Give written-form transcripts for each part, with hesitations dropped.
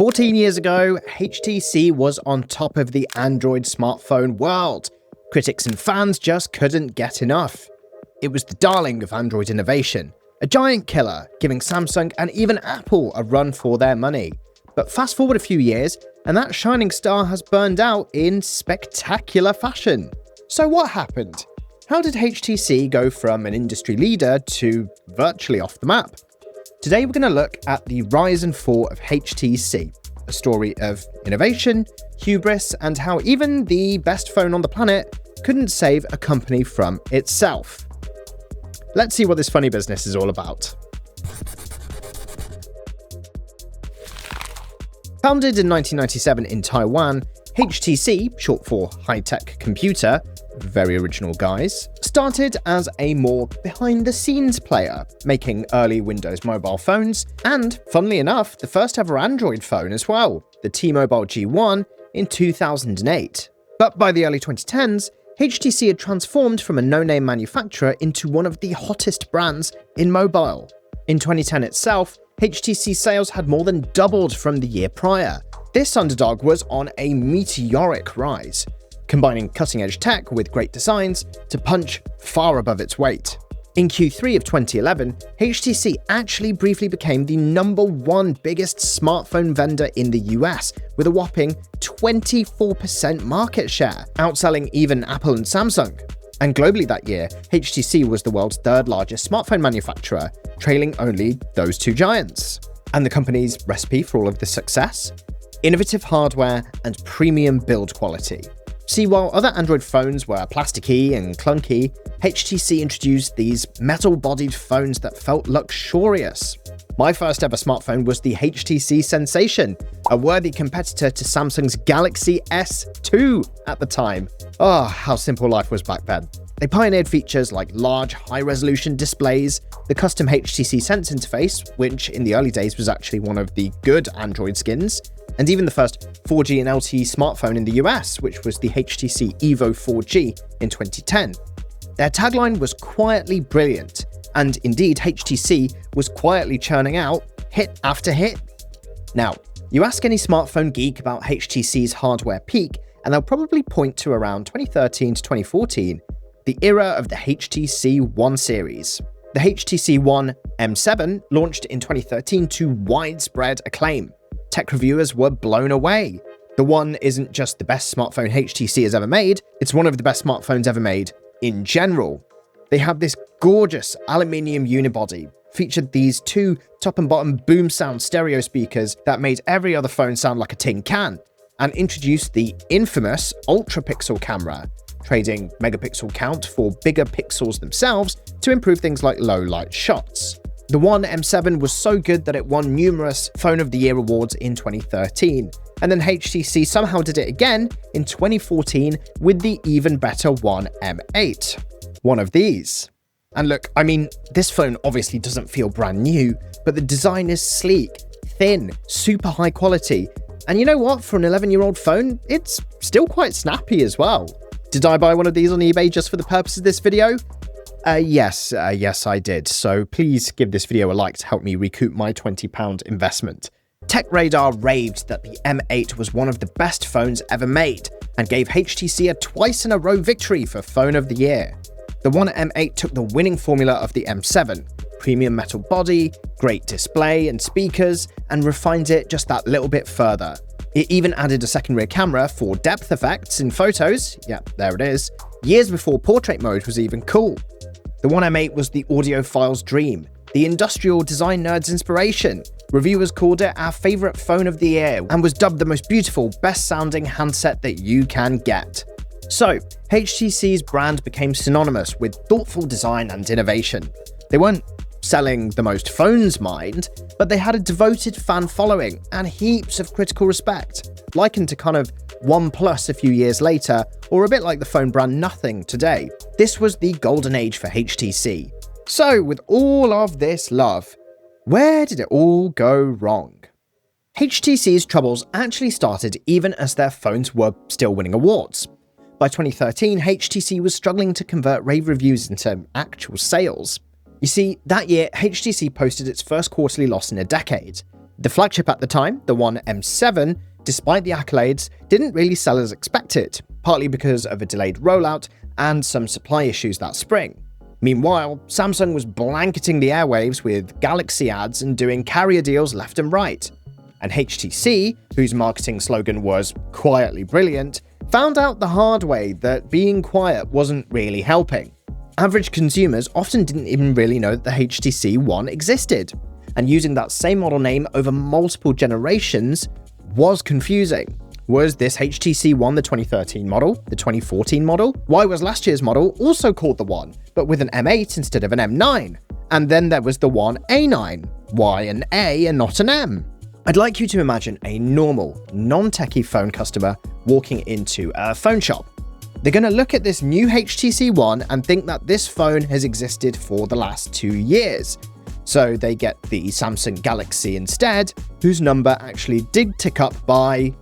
14 years ago, HTC was on top of the Android smartphone world. Critics and fans just couldn't get enough. It was the darling of Android innovation, a giant killer, giving Samsung and even Apple a run for their money. But fast forward a few years, and that shining star has burned out in spectacular fashion. So what happened? How did HTC go from an industry leader to virtually off the map? Today we're going to look at the rise and fall of HTC, a story of innovation, hubris, and how even the best phone on the planet couldn't save a company from itself. Let's see what this funny business is all about. Founded in 1997 in Taiwan, HTC, short for high-tech computer, very original guys, started as a more behind-the-scenes player, making early Windows mobile phones, and, funnily enough, the first ever Android phone as well, the T-Mobile G1 in 2008. But by the early 2010s, HTC had transformed from a no-name manufacturer into one of the hottest brands in mobile. In 2010 itself, HTC sales had more than doubled from the year prior. This underdog was on a meteoric rise, combining cutting-edge tech with great designs to punch far above its weight. In Q3 of 2011, HTC actually briefly became the #1 biggest smartphone vendor in the US, with a whopping 24% market share, outselling even Apple and Samsung. And globally that year, HTC was the world's third largest smartphone manufacturer, trailing only those two giants. And the company's recipe for all of this success? Innovative hardware and premium build quality. See, while other Android phones were plasticky and clunky, HTC introduced these metal-bodied phones that felt luxurious. My first ever smartphone was the HTC Sensation, a worthy competitor to Samsung's Galaxy S2 at the time. Oh, how simple life was back then. They pioneered features like large, high-resolution displays, the custom HTC Sense interface, which in the early days was actually one of the good Android skins, and even the first 4G and LTE smartphone in the US, which was the HTC Evo 4G in 2010. Their tagline was quietly brilliant, and indeed HTC was quietly churning out hit after hit. Now, you ask any smartphone geek about HTC's hardware peak, and they'll probably point to around 2013 to 2014, the era of the HTC One series. The HTC One M7 launched in 2013 to widespread acclaim. Tech reviewers were blown away. The One isn't just the best smartphone HTC has ever made, it's one of the best smartphones ever made in general. They have this gorgeous aluminium unibody, featured these two top and bottom boom sound stereo speakers that made every other phone sound like a tin can, and introduced the infamous ultra-pixel camera, trading megapixel count for bigger pixels themselves to improve things like low light shots. The One M7 was so good that it won numerous Phone of the Year awards in 2013, and then HTC somehow did it again in 2014 with the even better One M8. One of these. And look, I mean, this phone obviously doesn't feel brand new, but the design is sleek, thin, super high quality, and you know what, for an 11-year-old phone, it's still quite snappy as well. Did I buy one of these on eBay just for the purpose of this video? Yes, I did, so please give this video a like to help me recoup my £20 investment. TechRadar raved that the M8 was one of the best phones ever made, and gave HTC a twice-in-a-row victory for Phone of the Year. The One M8 took the winning formula of the M7, premium metal body, great display and speakers, and refined it just that little bit further. It even added a second rear camera for depth effects in photos, yeah, there it is, years before portrait mode was even cool. The One M8 was the audiophile's dream, the industrial design nerd's inspiration. Reviewers called it our favourite phone of the year, and was dubbed the most beautiful, best-sounding handset that you can get. So, HTC's brand became synonymous with thoughtful design and innovation. They weren't selling the most phones, mind, but they had a devoted fan following and heaps of critical respect, likened to kind of OnePlus a few years later, or a bit like the phone brand Nothing today. This was the golden age for HTC. So, with all of this love, where did it all go wrong? HTC's troubles actually started even as their phones were still winning awards. By 2013, HTC was struggling to convert rave reviews into actual sales. You see, that year, HTC posted its first quarterly loss in a decade. The flagship at the time, the One M7, despite the accolades, didn't really sell as expected, partly because of a delayed rollout and some supply issues that spring. Meanwhile, Samsung was blanketing the airwaves with Galaxy ads and doing carrier deals left and right. And HTC, whose marketing slogan was "quietly brilliant," found out the hard way that being quiet wasn't really helping. Average consumers often didn't even really know that the HTC One existed, and using that same model name over multiple generations was confusing. Was this HTC One the 2013 model, the 2014 model? Why was last year's model also called the One, but with an M8 instead of an M9? And then there was the One A9. Why an A and not an M? I'd like you to imagine a normal, non-techie phone customer walking into a phone shop. They're going to look at this new HTC One and think that this phone has existed for the last 2 years. So they get the Samsung Galaxy instead, whose number actually did tick up by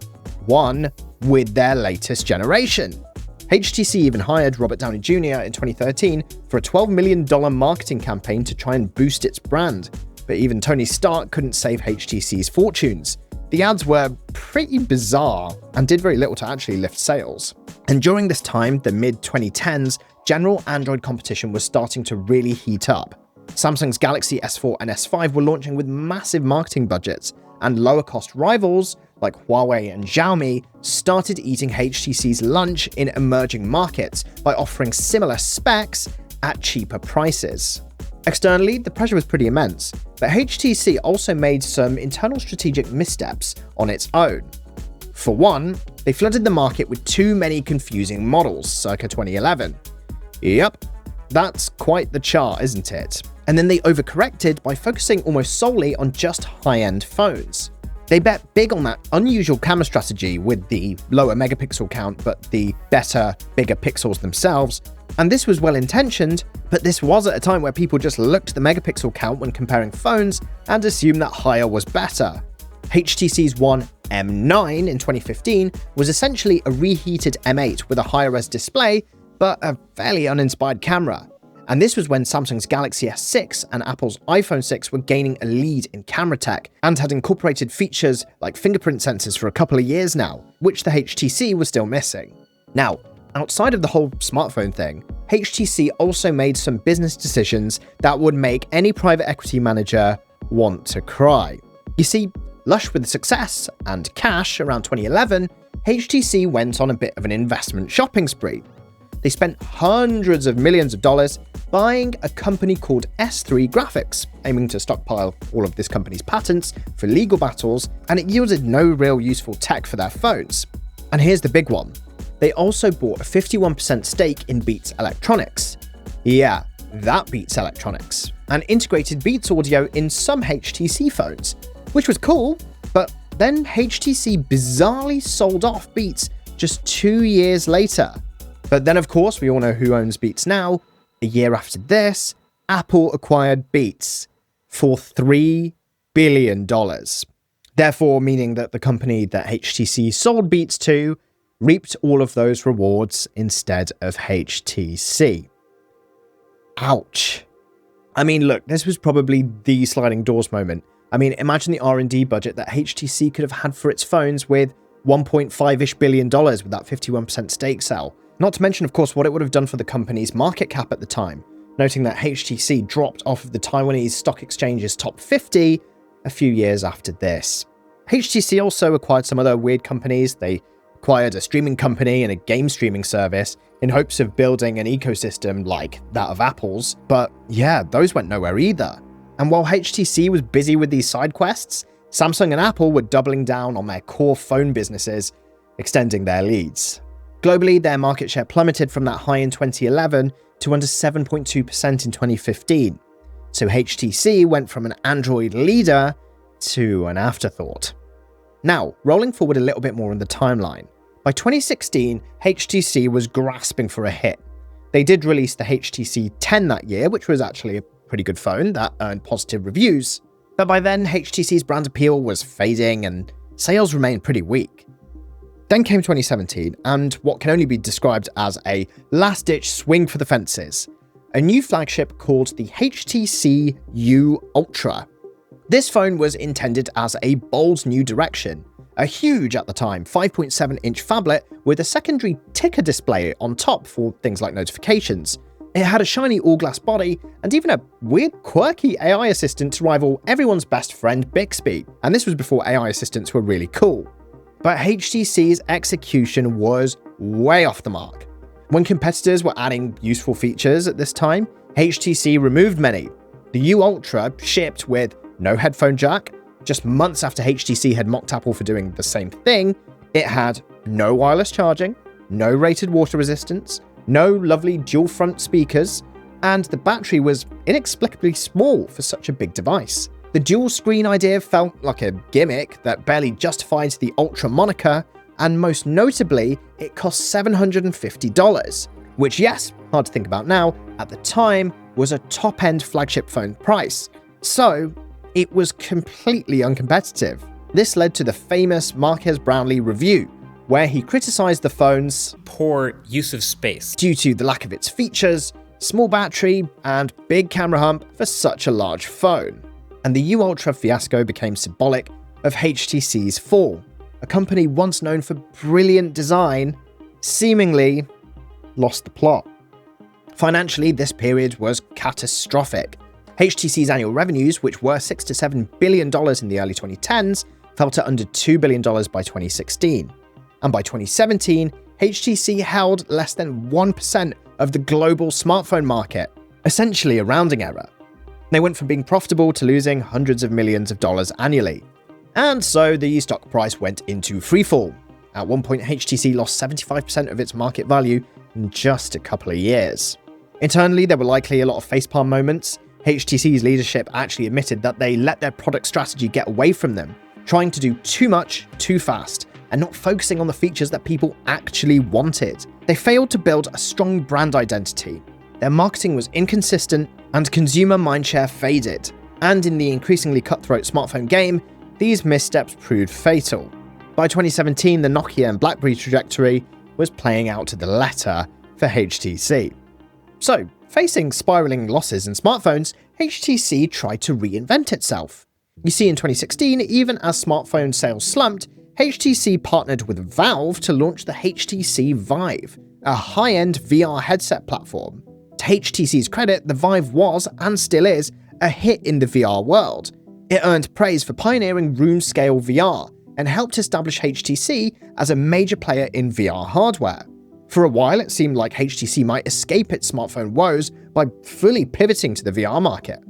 1 with their latest generation. HTC even hired Robert Downey Jr. in 2013 for a $12 million marketing campaign to try and boost its brand, but even Tony Stark couldn't save HTC's fortunes. The ads were pretty bizarre and did very little to actually lift sales. And during this time, the mid-2010s, general Android competition was starting to really heat up. Samsung's Galaxy S4 and S5 were launching with massive marketing budgets, and lower-cost rivals like Huawei and Xiaomi started eating HTC's lunch in emerging markets by offering similar specs at cheaper prices. Externally, the pressure was pretty immense, but HTC also made some internal strategic missteps on its own. For one, they flooded the market with too many confusing models circa 2011. Yep, that's quite the chart, isn't it? And then they overcorrected by focusing almost solely on just high-end phones. They bet big on that unusual camera strategy with the lower megapixel count but the better, bigger pixels themselves. And this was well-intentioned, but this was at a time where people just looked at the megapixel count when comparing phones and assumed that higher was better. HTC's One M9 in 2015 was essentially a reheated M8 with a higher-res display, but a fairly uninspired camera. And this was when Samsung's Galaxy S6 and Apple's iPhone 6 were gaining a lead in camera tech and had incorporated features like fingerprint sensors for a couple of years now, which the HTC was still missing. Now, outside of the whole smartphone thing, HTC also made some business decisions that would make any private equity manager want to cry. You see, lush with success and cash around 2011, HTC went on a bit of an investment shopping spree. They spent hundreds of millions of dollars buying a company called S3 Graphics, aiming to stockpile all of this company's patents for legal battles, and it yielded no real useful tech for their phones. And here's the big one. They also bought a 51% stake in Beats Electronics. Yeah, that Beats Electronics, and integrated Beats audio in some HTC phones, which was cool, but then HTC bizarrely sold off Beats just 2 years later. But then, of course, we all know who owns Beats now. A year after this, Apple acquired Beats for $3 billion. Therefore, meaning that the company that HTC sold Beats to reaped all of those rewards instead of HTC. Ouch. I mean, look, this was probably the sliding doors moment. I mean, imagine the R&D budget that HTC could have had for its phones with $1.5-ish billion with that 51% stake sale. Not to mention, of course, what it would have done for the company's market cap at the time, noting that HTC dropped off of the Taiwanese stock exchange's top 50 a few years after this. HTC also acquired some other weird companies. They acquired a streaming company and a game streaming service in hopes of building an ecosystem like that of Apple's, but yeah, those went nowhere either. And while HTC was busy with these side quests, Samsung and Apple were doubling down on their core phone businesses, extending their leads. Globally, their market share plummeted from that high in 2011 to under 7.2% in 2015. So HTC went from an Android leader to an afterthought. Now, rolling forward a little bit more in the timeline. By 2016, HTC was grasping for a hit. They did release the HTC 10 that year, which was actually a pretty good phone that earned positive reviews. But by then, HTC's brand appeal was fading and sales remained pretty weak. Then came 2017, and what can only be described as a last-ditch swing for the fences. A new flagship called the HTC U Ultra. This phone was intended as a bold new direction, a huge at the time 5.7-inch phablet with a secondary ticker display on top for things like notifications. It had a shiny all-glass body and even a weird quirky AI assistant to rival everyone's best friend Bixby, and this was before AI assistants were really cool. But HTC's execution was way off the mark. When competitors were adding useful features at this time, HTC removed many. The U Ultra shipped with no headphone jack. Just months after HTC had mocked Apple for doing the same thing, it had no wireless charging, no rated water resistance, no lovely dual front speakers, and the battery was inexplicably small for such a big device. The dual screen idea felt like a gimmick that barely justified the Ultra moniker, and most notably, it cost $750, which, yes, hard to think about now, at the time was a top-end flagship phone price. So, it was completely uncompetitive. This led to the famous Marques Brownlee review, where he criticized the phone's poor use of space due to the lack of its features, small battery, and big camera hump for such a large phone. And the U Ultra fiasco became symbolic of HTC's fall. A company once known for brilliant design seemingly lost the plot. Financially, this period was catastrophic. HTC's annual revenues, which were $6 to $7 billion in the early 2010s, fell to under $2 billion by 2016. And by 2017, HTC held less than 1% of the global smartphone market, essentially a rounding error. They went from being profitable to losing hundreds of millions of dollars annually. And so the stock price went into freefall. At one point, HTC lost 75% of its market value in just a couple of years. Internally, there were likely a lot of facepalm moments. HTC's leadership actually admitted that they let their product strategy get away from them, trying to do too much, too fast, and not focusing on the features that people actually wanted. They failed to build a strong brand identity. Their marketing was inconsistent, and consumer mindshare faded. And in the increasingly cutthroat smartphone game, these missteps proved fatal. By 2017, the Nokia and BlackBerry trajectory was playing out to the letter for HTC. So, facing spiraling losses in smartphones, HTC tried to reinvent itself. You see, in 2016, even as smartphone sales slumped, HTC partnered with Valve to launch the HTC Vive, a high-end VR headset platform. To HTC's credit, the Vive was, and still is, a hit in the VR world. It earned praise for pioneering room-scale VR, and helped establish HTC as a major player in VR hardware. For a while, it seemed like HTC might escape its smartphone woes by fully pivoting to the VR market.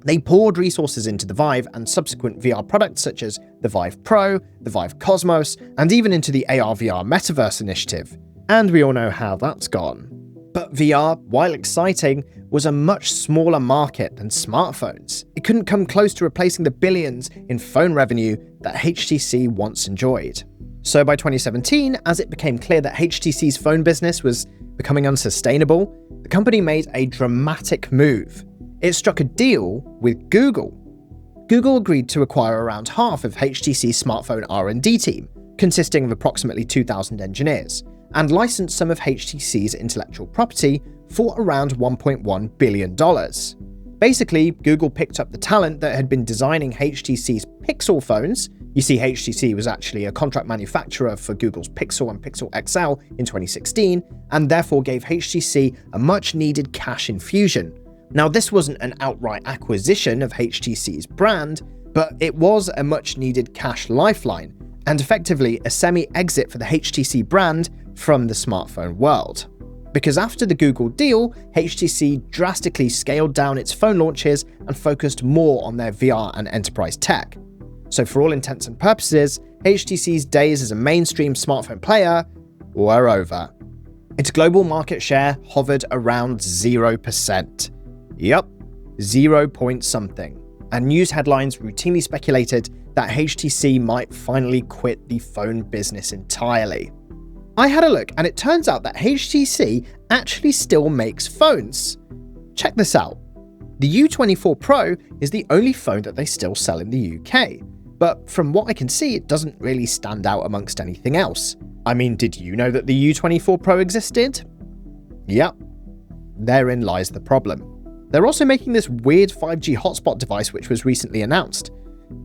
They poured resources into the Vive and subsequent VR products such as the Vive Pro, the Vive Cosmos, and even into the AR/VR Metaverse initiative. And we all know how that's gone. But VR, while exciting, was a much smaller market than smartphones. It couldn't come close to replacing the billions in phone revenue that HTC once enjoyed. So by 2017, as it became clear that HTC's phone business was becoming unsustainable, the company made a dramatic move. It struck a deal with Google. Google agreed to acquire around half of HTC's smartphone R&D team, consisting of approximately 2,000 engineers, and license some of HTC's intellectual property for around $1.1 billion. Basically, Google picked up the talent that had been designing HTC's Pixel phones. You see, HTC was actually a contract manufacturer for Google's Pixel and Pixel XL in 2016, and therefore gave HTC a much-needed cash infusion. Now, this wasn't an outright acquisition of HTC's brand, but it was a much-needed cash lifeline, and effectively a semi-exit for the HTC brand from the smartphone world. Because after the Google deal, HTC drastically scaled down its phone launches and focused more on their VR and enterprise tech. So for all intents and purposes, HTC's days as a mainstream smartphone player were over. Its global market share hovered around 0%. Yup, 0 point something. And news headlines routinely speculated that HTC might finally quit the phone business entirely. I had a look, and it turns out that HTC actually still makes phones. Check this out. The U24 Pro is the only phone that they still sell in the UK, but from what I can see, it doesn't really stand out amongst anything else. I mean, did you know that the U24 Pro existed? Yep, therein lies the problem. They're also making this weird 5G hotspot device which was recently announced.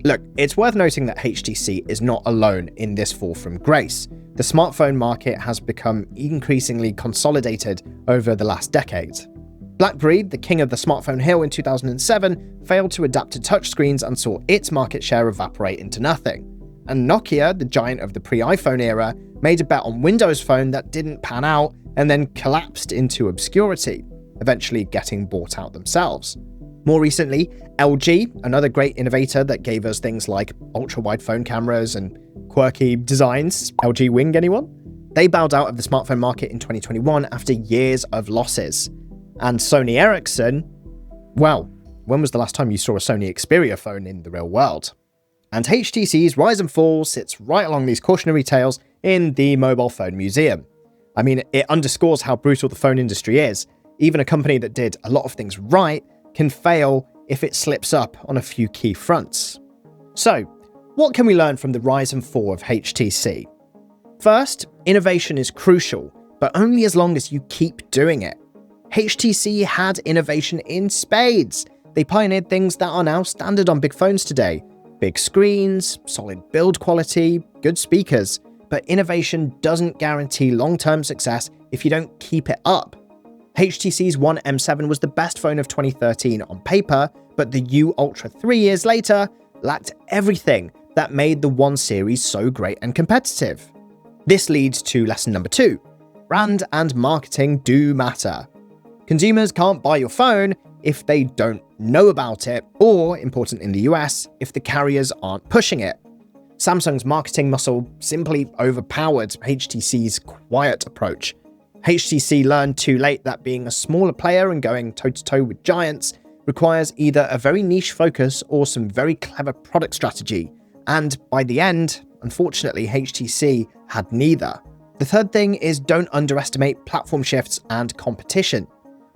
Look, it's worth noting that HTC is not alone in this fall from grace. The smartphone market has become increasingly consolidated over the last decade. BlackBerry, the king of the smartphone hill in 2007, failed to adapt to touchscreens and saw its market share evaporate into nothing. And Nokia, the giant of the pre-iPhone era, made a bet on Windows Phone that didn't pan out and then collapsed into obscurity, eventually getting bought out themselves. More recently, LG, another great innovator that gave us things like ultra-wide phone cameras and quirky designs, LG Wing anyone? They bowed out of the smartphone market in 2021 after years of losses. And Sony Ericsson, well, when was the last time you saw a Sony Xperia phone in the real world? And HTC's rise and fall sits right along these cautionary tales in the mobile phone museum. I mean, it underscores how brutal the phone industry is. Even a company that did a lot of things right can fail if it slips up on a few key fronts. So, what can we learn from the rise and fall of HTC? First, innovation is crucial, but only as long as you keep doing it. HTC had innovation in spades. They pioneered things that are now standard on big phones today. Big screens, solid build quality, good speakers, but innovation doesn't guarantee long-term success if you don't keep it up. HTC's One M7 was the best phone of 2013 on paper, but the U Ultra 3 years later lacked everything that made the One series so great and competitive. This leads to lesson number 2. Brand and marketing do matter. Consumers can't buy your phone if they don't know about it, or, important in the US, if the carriers aren't pushing it. Samsung's marketing muscle simply overpowered HTC's quiet approach. HTC learned too late that being a smaller player and going toe-to-toe with giants requires either a very niche focus or some very clever product strategy, and by the end, unfortunately, HTC had neither. The third thing is don't underestimate platform shifts and competition.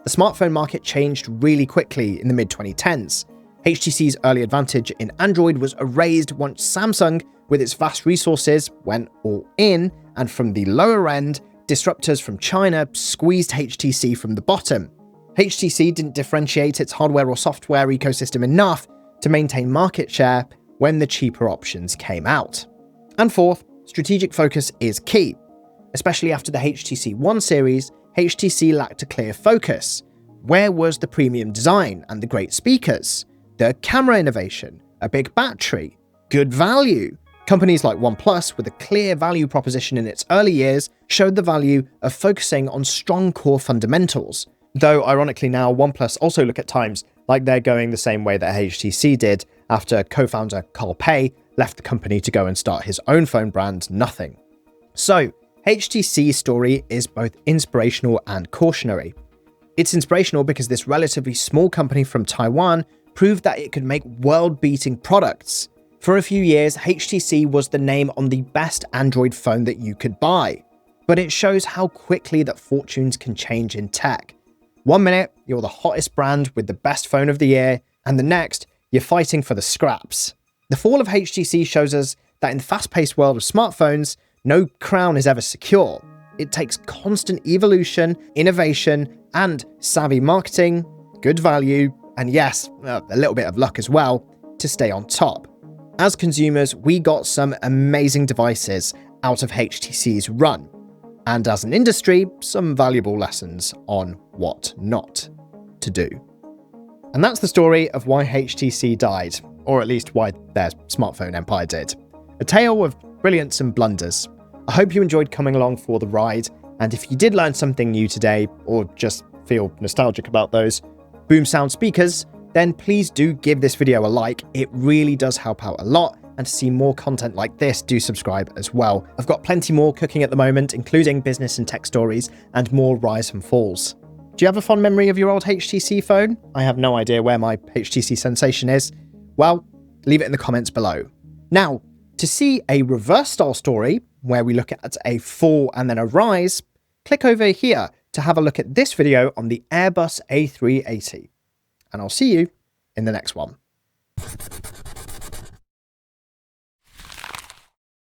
The smartphone market changed really quickly in the mid-2010s. HTC's early advantage in Android was erased once Samsung, with its vast resources, went all in, and from the lower end, disruptors from China squeezed HTC from the bottom. HTC didn't differentiate its hardware or software ecosystem enough to maintain market share when the cheaper options came out. And fourth, strategic focus is key. Especially after the HTC One series, HTC lacked a clear focus. Where was the premium design and the great speakers? The camera innovation, a big battery, good value? Companies like OnePlus, with a clear value proposition in its early years, showed the value of focusing on strong core fundamentals. Though, ironically now, OnePlus also look at times like they're going the same way that HTC did after co-founder Carl Pei left the company to go and start his own phone brand, Nothing. So, HTC's story is both inspirational and cautionary. It's inspirational because this relatively small company from Taiwan proved that it could make world-beating products. For a few years, HTC was the name on the best Android phone that you could buy. But it shows how quickly that fortunes can change in tech. One minute, you're the hottest brand with the best phone of the year, and the next, you're fighting for the scraps. The fall of HTC shows us that in the fast-paced world of smartphones, no crown is ever secure. It takes constant evolution, innovation, and savvy marketing, good value, and yes, a little bit of luck as well, to stay on top. As consumers, we got some amazing devices out of HTC's run, and as an industry, some valuable lessons on what not to do. And that's the story of why HTC died, or at least why their smartphone empire did. A tale of brilliance and blunders. I hope you enjoyed coming along for the ride, and if you did learn something new today, or just feel nostalgic about those boom sound speakers, then please do give this video a like. It really does help out a lot, and to see more content like this, do subscribe as well. I've got plenty more cooking at the moment, including business and tech stories, and more rise and falls. Do you have a fond memory of your old HTC phone? I have no idea where my HTC Sensation is. Well, leave it in the comments below. Now, to see a reverse style story, where we look at a fall and then a rise, click over here to have a look at this video on the Airbus A380. And I'll see you in the next one.